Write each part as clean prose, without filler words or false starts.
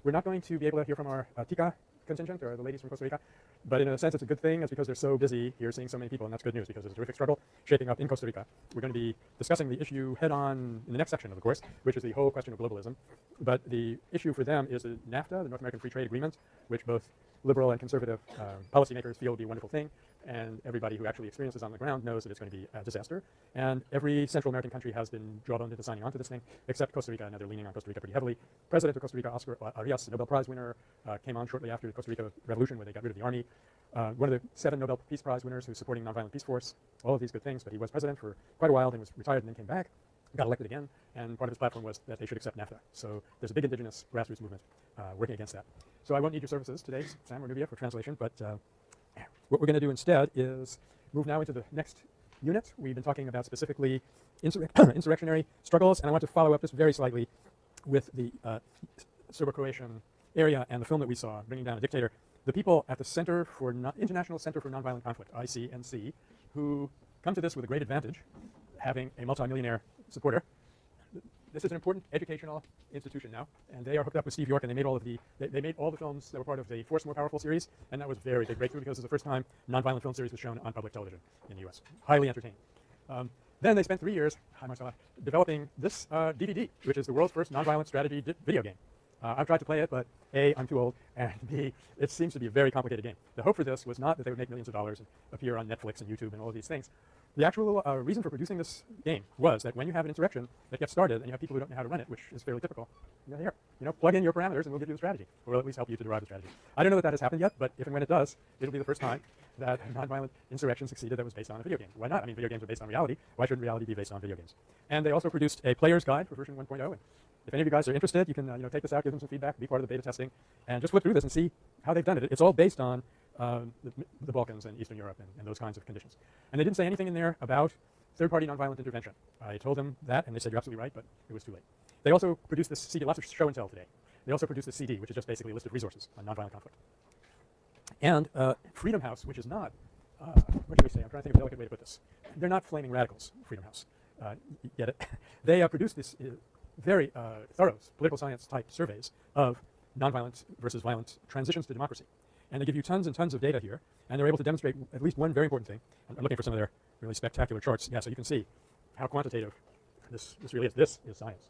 We're not going to be able to hear from our Tika contingent, or the ladies from Costa Rica, but in a sense it's a good thing. It's because they're so busy here seeing so many people, and that's good news because there's a terrific struggle shaping up in Costa Rica. We're going to be discussing the issue head on in the next section of the course, which is the whole question of globalism. But the issue for them is the NAFTA, the North American Free Trade Agreement, which both liberal and conservative policymakers feel would be a wonderful thing, and everybody who actually experiences on the ground knows that it's going to be a disaster. And every Central American country has been jawboned into signing on to this thing, except Costa Rica, and they're leaning on Costa Rica pretty heavily. President of Costa Rica, Oscar Arias, Nobel Prize winner, came on shortly after the Costa Rica Revolution, where they got rid of the army. One of the 7 Nobel Peace Prize winners who's supporting nonviolent peace force, all of these good things, but he was president for quite a while, then was retired and then came back, got elected again, and part of his platform was that they should accept NAFTA. So there's a big indigenous grassroots movement working against that. So I won't need your services today, Sam or Nubia, for translation, but what we're going to do instead is move now into the next unit. We've been talking about specifically insurrectionary struggles, and I want to follow up just very slightly with the Serbo-Croatian area and the film that we saw, Bringing Down a Dictator. The people at the Center for International Center for Nonviolent Conflict, ICNC, who come to this with a great advantage, having a multimillionaire supporter. This is an important educational institution now, and they are hooked up with Steve York, and they made all of they made all the films that were part of the Force More Powerful series, and that was a very big breakthrough because it was the first time nonviolent film series was shown on public television in the U.S. Highly entertaining. Then they spent 3 years, hi Marcella, developing this DVD, which is the world's first nonviolent strategy video game. I've tried to play it, but A, I'm too old, and B, it seems to be a very complicated game. The hope for this was not that they would make millions of dollars and appear on Netflix and YouTube and all of these things. The actual reason for producing this game was that when you have an insurrection that gets started and you have people who don't know how to run it, which is fairly typical, here, plug in your parameters and we'll give you the strategy, or we'll at least help you to derive the strategy. I don't know that has happened yet, but if and when it does, it'll be the first time that a nonviolent insurrection succeeded that was based on a video game. Why not? I mean, video games are based on reality. Why shouldn't reality be based on video games? And they also produced a player's guide for version 1.0. And if any of you guys are interested, you can take this out, give them some feedback, be part of the beta testing, and just flip through this and see how they've done it. It's all based on the Balkans and Eastern Europe and those kinds of conditions. And they didn't say anything in there about third-party nonviolent intervention. I told them that, and they said, you're absolutely right, but it was too late. They also produced this CD, lots of show and tell today. They also produced this CD, which is just basically a list of resources on nonviolent conflict. And Freedom House, which is not, what do we say? I'm trying to think of a delicate way to put this. They're not flaming radicals, Freedom House. You get it? They produced this very thorough political science type surveys of nonviolent versus violent transitions to democracy. And they give you tons and tons of data here, and they're able to demonstrate at least one very important thing. I'm looking for some of their really spectacular charts. Yeah, so you can see how quantitative this really is. This is science.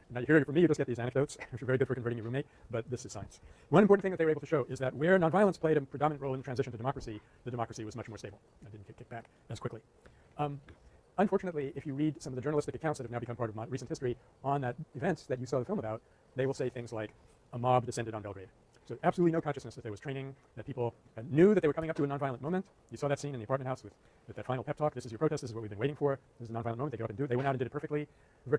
Now you hear it from me, you just get these anecdotes, which are very good for converting your roommate, but this is science. One important thing that they were able to show is that where nonviolence played a predominant role in the transition to democracy, the democracy was much more stable and didn't get kicked back as quickly. Unfortunately, if you read some of the journalistic accounts that have now become part of my recent history on that event that you saw the film about, they will say things like, a mob descended on Belgrade. So absolutely no consciousness that there was training, that people knew that they were coming up to a nonviolent moment. You saw that scene in the apartment house with that final pep talk. This is your protest. This is what we've been waiting for. This is a nonviolent moment. They go up and do it. They went out and did it perfectly.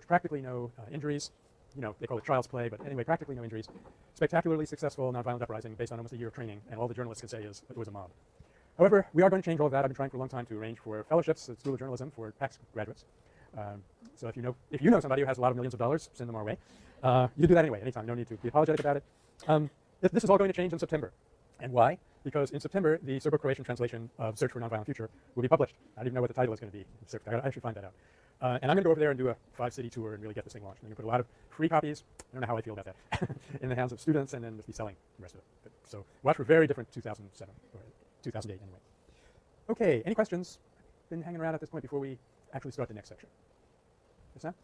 Practically no injuries. They call it child's play, but anyway, practically no injuries. Spectacularly successful nonviolent uprising based on almost a year of training, and all the journalists can say is it was a mob. However, we are going to change all of that. I've been trying for a long time to arrange for fellowships at School of Journalism for PAX graduates. So if you know somebody who has a lot of millions of dollars, send them our way. You do that anyway, anytime. No need to be apologetic about it. This is all going to change in September. And why? Because in September, the Serbo-Croatian translation of Search for a Nonviolent Future will be published. I don't even know what the title is going to be. I actually find that out. And I'm going to go over there and do a 5-city tour and really get this thing launched. I'm going to put a lot of free copies, I don't know how I feel about that, in the hands of students, and then just be selling the rest of it. So watch for very different 2007, or 2008 anyway. Okay, any questions? Been hanging around at this point before we actually start the next section? Yes, Sam?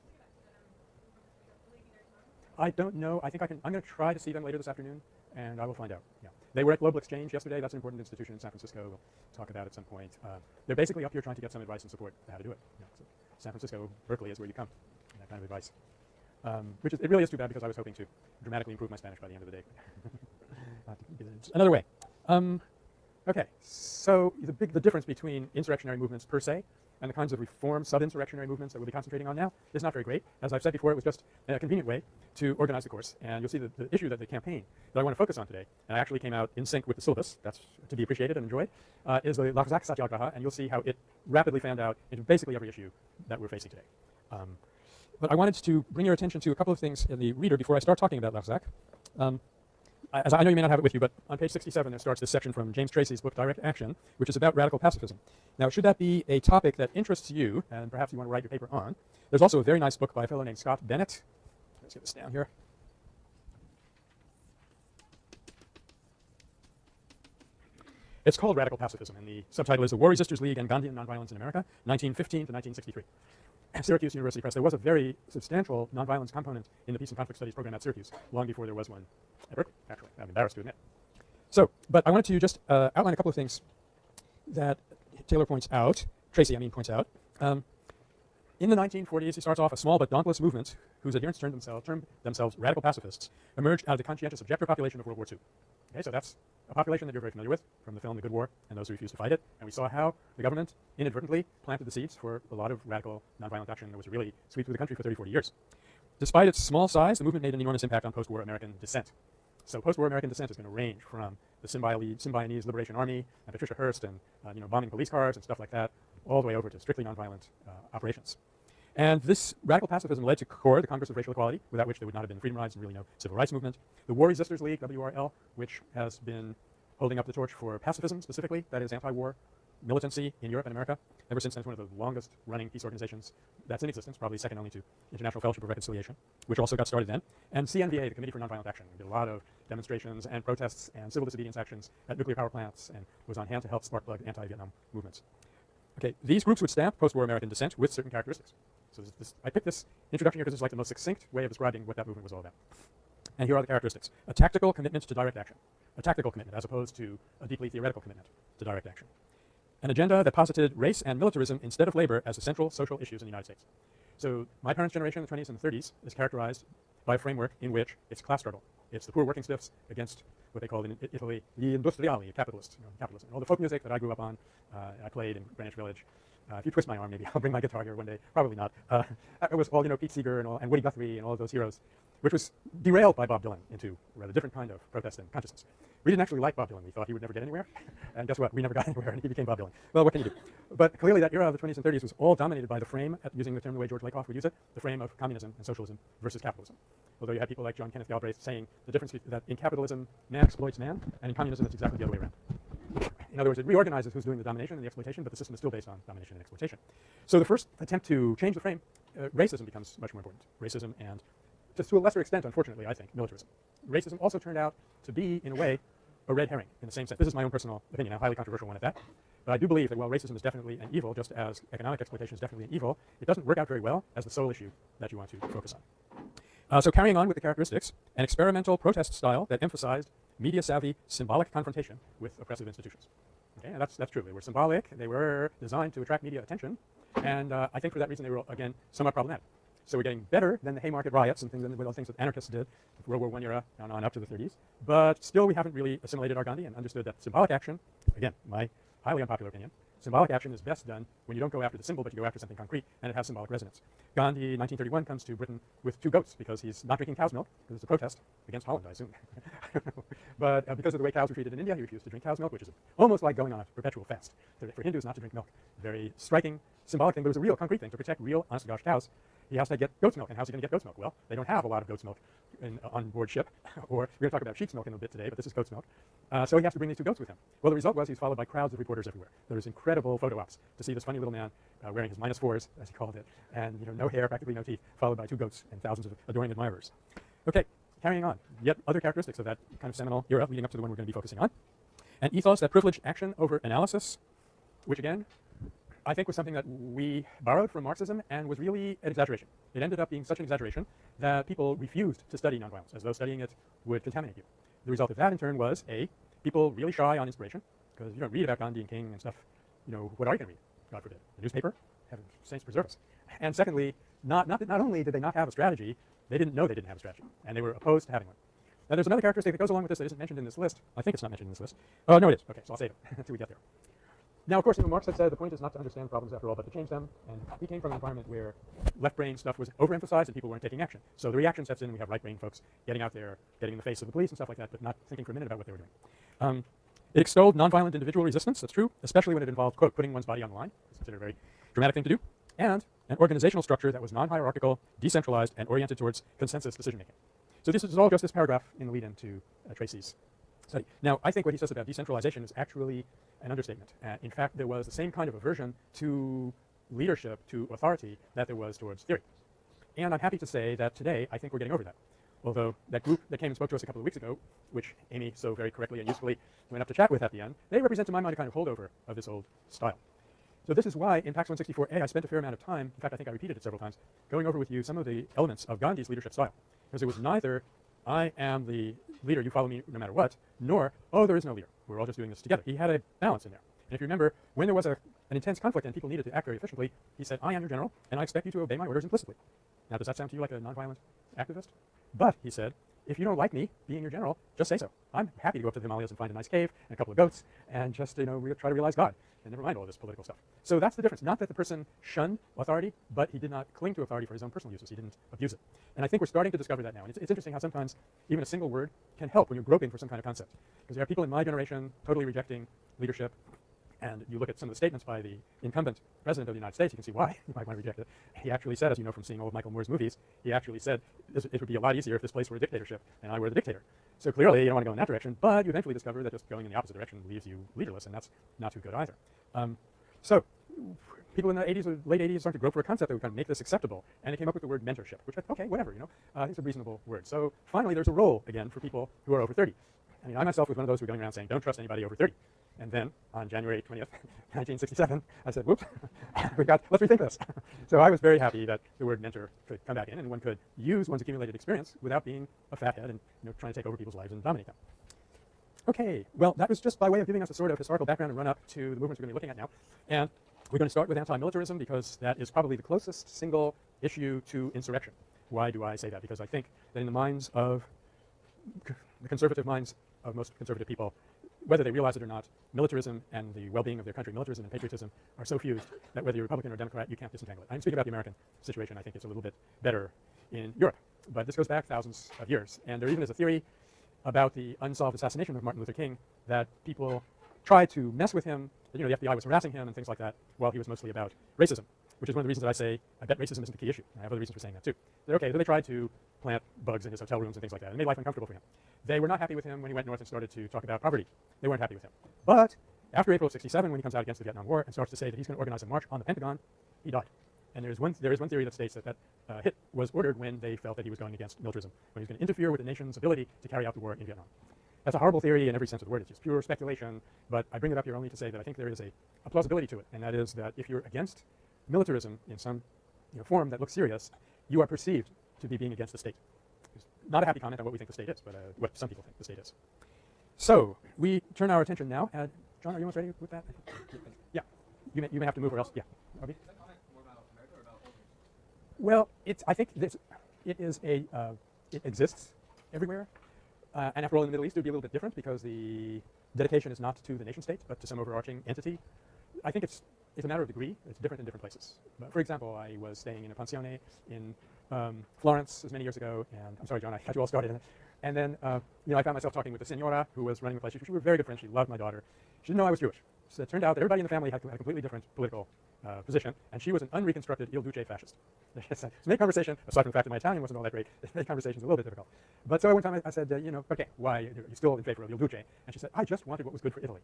I don't know. I think I'm going to try to see them later this afternoon, and I will find out. Yeah, they were at Global Exchange yesterday. That's an important institution in San Francisco. We'll talk about it at some point. They're basically up here trying to get some advice and support on how to do it. So San Francisco, Berkeley is where you come. That kind of advice, it really is too bad because I was hoping to dramatically improve my Spanish by the end of the day. Another way. Okay, so the difference between insurrectionary movements per se and the kinds of reform sub-insurrectionary movements that we'll be concentrating on now is not very great. As I've said before, it was just a convenient way to organize the course. And you'll see the issue that the campaign that I want to focus on today, and I actually came out in sync with the syllabus, that's to be appreciated and enjoyed, is the Lahsak Satyagraha, and you'll see how it rapidly fanned out into basically every issue that we're facing today. But I wanted to bring your attention to a couple of things in the reader before I start talking about Lahsak. As I know you may not have it with you, but on page 67 there starts this section from James Tracy's book Direct Action, which is about radical pacifism. Now, should that be a topic that interests you, and perhaps you want to write your paper on, there's also a very nice book by a fellow named Scott Bennett. Let's get this down here. It's called Radical Pacifism, and the subtitle is The War Resisters League and Gandhian Nonviolence in America, 1915 to 1963. At Syracuse University Press, there was a very substantial nonviolence component in the Peace and Conflict Studies program at Syracuse, long before there was one at Berkeley, actually. I'm embarrassed to admit. So, but I wanted to just outline a couple of things that Taylor points out, Tracy, points out. In the 1940s, he starts off a small but dauntless movement whose adherents termed themselves radical pacifists, emerged out of the conscientious objector population of World War II. Okay, so that's a population that you're very familiar with from the film The Good War and Those Who Refused to Fight It. And we saw how the government inadvertently planted the seeds for a lot of radical nonviolent action that was really sweep through the country for 30, 40 years. Despite its small size, the movement made an enormous impact on post-war American dissent. So post-war American dissent is going to range from the Symbionese Liberation Army and Patricia Hearst and bombing police cars and stuff like that, all the way over to strictly nonviolent operations. And this radical pacifism led to CORE, the Congress of Racial Equality, without which there would not have been freedom rides and really no civil rights movement. The War Resisters League, WRL, which has been holding up the torch for pacifism specifically, that is anti-war militancy in Europe and America. Ever since then, it's one of the longest running peace organizations that's in existence, probably second only to International Fellowship of Reconciliation, which also got started then. And CNVA, the Committee for Nonviolent Action, did a lot of demonstrations and protests and civil disobedience actions at nuclear power plants and was on hand to help spark plug anti-Vietnam movements. Okay, these groups would stamp post-war American dissent with certain characteristics. So I picked this introduction here because it's like the most succinct way of describing what that movement was all about. And here are the characteristics. A tactical commitment to direct action. A tactical commitment as opposed to a deeply theoretical commitment to direct action. An agenda that posited race and militarism instead of labor as the central social issues in the United States. So my parents' generation in the 20s and the 30s is characterized by a framework in which it's class struggle. It's the poor working stiffs against what they called in Italy the industriali, capitalism. And all the folk music that I grew up on, I played in Greenwich Village. If you twist my arm, maybe I'll bring my guitar here one day. Probably not. It was all, Pete Seeger and Woody Guthrie and all of those heroes, which was derailed by Bob Dylan into a rather different kind of protest and consciousness. We didn't actually like Bob Dylan. We thought he would never get anywhere. And guess what? We never got anywhere, and he became Bob Dylan. Well, what can you do? But clearly that era of the 20s and 30s was all dominated by the frame, using the term the way George Lakoff would use it, the frame of communism and socialism versus capitalism. Although you had people like John Kenneth Galbraith saying the difference that in capitalism, man exploits man, and in communism, it's exactly the other way around. In other words, it reorganizes who's doing the domination and the exploitation, but the system is still based on domination and exploitation. So the first attempt to change the frame, racism becomes much more important. Racism and, just to a lesser extent, unfortunately, I think, militarism. Racism also turned out to be, in a way, a red herring in the same sense. This is my own personal opinion, a highly controversial one at that. But I do believe that while racism is definitely an evil, just as economic exploitation is definitely an evil, it doesn't work out very well as the sole issue that you want to focus on. So carrying on with the characteristics, an experimental protest style that emphasized media-savvy symbolic confrontation with oppressive institutions. Okay, and that's true. They were symbolic. They were designed to attract media attention. And I think for that reason they were, again, somewhat problematic. So we're getting better than the Haymarket riots and things, and the things that anarchists did, World War I era on up to the 30s. But still we haven't really assimilated our Gandhi and understood that symbolic action, again, my highly unpopular opinion, symbolic action is best done when you don't go after the symbol, but you go after something concrete, and it has symbolic resonance. Gandhi, 1931, comes to Britain with 2 goats because he's not drinking cow's milk, because it's a protest against Holland, I assume. But because of the way cows were treated in India, he refused to drink cow's milk, which is almost like going on a perpetual fast for Hindus not to drink milk. Very striking, symbolic thing, but it was a real concrete thing. To protect real, honest-to-gosh cows, he has to get goat's milk. And how's he going to get goat's milk? Well, they don't have a lot of goat's milk on board ship. Or we're going to talk about sheep's milk in a bit today, but this is goat's milk. So he has to bring these 2 goats with him. Well, the result was he's followed by crowds of reporters everywhere. There's incredible photo ops to see this funny little man wearing his -4s, as he called it, and no hair, practically no teeth, followed by 2 goats and thousands of adoring admirers. Okay, carrying on. Yet other characteristics of that kind of seminal era leading up to the one we're going to be focusing on. An ethos that privileged action over analysis, which again, I think was something that we borrowed from Marxism and was really an exaggeration. It ended up being such an exaggeration that people refused to study nonviolence, as though studying it would contaminate you. The result of that, in turn, was people really shy on inspiration, because you don't read about Gandhi and King and stuff. What are you going to read? God forbid. The newspaper? Heaven, saints preserve us. And secondly, not only did they not have a strategy, they didn't know they didn't have a strategy, and they were opposed to having one. Now, there's another characteristic that goes along with this that isn't mentioned in this list. I think it's not mentioned in this list. Oh, no, it is. Okay, so I'll save it until we get there. Now, of course, Marx had said the point is not to understand problems after all, but to change them. And he came from an environment where left-brain stuff was overemphasized and people weren't taking action. So the reaction sets in. We have right-brain folks getting out there, getting in the face of the police and stuff like that, but not thinking for a minute about what they were doing. It extolled nonviolent individual resistance. That's true, especially when it involved, quote, putting one's body on the line. It's considered a very dramatic thing to do. And an organizational structure that was non-hierarchical, decentralized, and oriented towards consensus decision-making. So this is all just this paragraph in the lead-in to Tracy's study. Now, I think what he says about decentralization is actually an understatement. In fact, there was the same kind of aversion to leadership, to authority, that there was towards theory. And I'm happy to say that today, I think we're getting over that. although that group that came and spoke to us a couple of weeks ago, which Amy so very correctly and usefully went up to chat with at the end, they represent to my mind a kind of holdover of this old style. So this is why in Pax 164A I spent a fair amount of time, in fact I think I repeated it several times, going over with you some of the elements of Gandhi's leadership style. Because it was neither I am the leader, you follow me no matter what, nor, oh, there is no leader, we're all just doing this together. He had a balance in there. And if you remember, when there was an intense conflict and people needed to act very efficiently, he said, I am your general, and I expect you to obey my orders implicitly. Now, does that sound to you like a nonviolent activist? But, he said, if you don't like me being your general, just say so. I'm happy to go up to the Himalayas and find a nice cave and a couple of goats and just, try to realize God. And never mind all this political stuff. So that's the difference. Not that the person shunned authority, but he did not cling to authority for his own personal uses. He didn't abuse it. And I think we're starting to discover that now. And it's interesting how sometimes even a single word can help when you're groping for some kind of concept. Because there are people in my generation totally rejecting leadership. And you look at some of the statements by the incumbent president of the United States, you can see why he might want to reject it. He actually said, as you know from seeing all of Michael Moore's movies, he actually said it would be a lot easier if this place were a dictatorship and I were the dictator. So clearly you don't want to go in that direction, but you eventually discover that just going in the opposite direction leaves you leaderless, and that's not too good either. So people in the 80s or late 80s started to grope for a concept that would kind of make this acceptable, and they came up with the word mentorship, which okay, whatever, I think it's a reasonable word. So finally there's a role again for people who are over 30. I mean, I myself was one of those who were going around saying, don't trust anybody over 30. And then on January 20th, 1967, I said, whoops, let's rethink this. So I was very happy that the word mentor could come back in, and one could use one's accumulated experience without being a fathead and trying to take over people's lives and dominate them. Okay, well, that was just by way of giving us a sort of historical background and run up to the movements we're going to be looking at now. And we're going to start with anti-militarism because that is probably the closest single issue to insurrection. Why do I say that? Because I think that in the minds of the conservative minds of most conservative people, whether they realize it or not, militarism and the well-being of their country, militarism and patriotism, are so fused that whether you're Republican or Democrat, you can't disentangle it. I'm speaking about the American situation. I think it's a little bit better in Europe. But this goes back thousands of years. And there even is a theory about the unsolved assassination of Martin Luther King that people tried to mess with him, that, the FBI was harassing him and things like that, while he was mostly about racism, which is one of the reasons that I say I bet racism isn't the key issue. I have other reasons for saying that too. So they tried to plant bugs in his hotel rooms and things like that and made life uncomfortable for him. They were not happy with him when he went north and started to talk about poverty. They weren't happy with him. But after April of '67, when he comes out against the Vietnam War and starts to say that he's going to organize a march on the Pentagon, he died. And there is one theory that states that hit was ordered when they felt that he was going against militarism, when he was going to interfere with the nation's ability to carry out the war in Vietnam. That's a horrible theory in every sense of the word. It's just pure speculation, but I bring it up here only to say that I think there is a plausibility to it, and that is that if you're against militarism in some form that looks serious, you are perceived to be being against the state. It's not a happy comment on what we think the state is, but what some people think the state is. So we turn our attention now. John, are you almost ready with that? Yeah, you may have to move or else. Yeah. Okay. Well, I think it exists everywhere. And after all, in the Middle East, it would be a little bit different because the dedication is not to the nation state, but to some overarching entity. I think it's a matter of degree. It's different in different places. But for example, I was staying in a pensione in Florence many years ago, and I'm sorry, John, I got you all started. And then, I found myself talking with the senora who was running the place. We were very good friends. She loved my daughter. She didn't know I was Jewish. So it turned out that everybody in the family had a completely different political position, and she was an unreconstructed Il Duce fascist. So to make conversation, aside from the fact that my Italian wasn't all that great, it made conversations a little bit difficult. But so one time I said, okay, why are you still in favor of Il Duce? And she said, I just wanted what was good for Italy.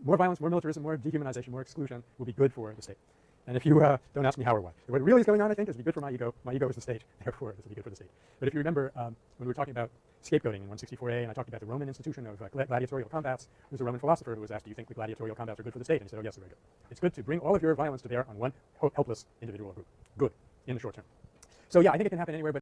More violence, more militarism, more dehumanization, more exclusion will be good for the state. And if you don't ask me how or why. What really is going on, I think, is to be good for my ego. My ego is the state, therefore this will be good for the state. But if you remember, when we were talking about scapegoating in 164A, and I talked about the Roman institution of gladiatorial combats, there was a Roman philosopher who was asked, do you think the gladiatorial combats are good for the state? And he said, oh yes, they're very good. It's good to bring all of your violence to bear on one helpless individual or group. Good, in the short term. So yeah, I think it can happen anywhere, but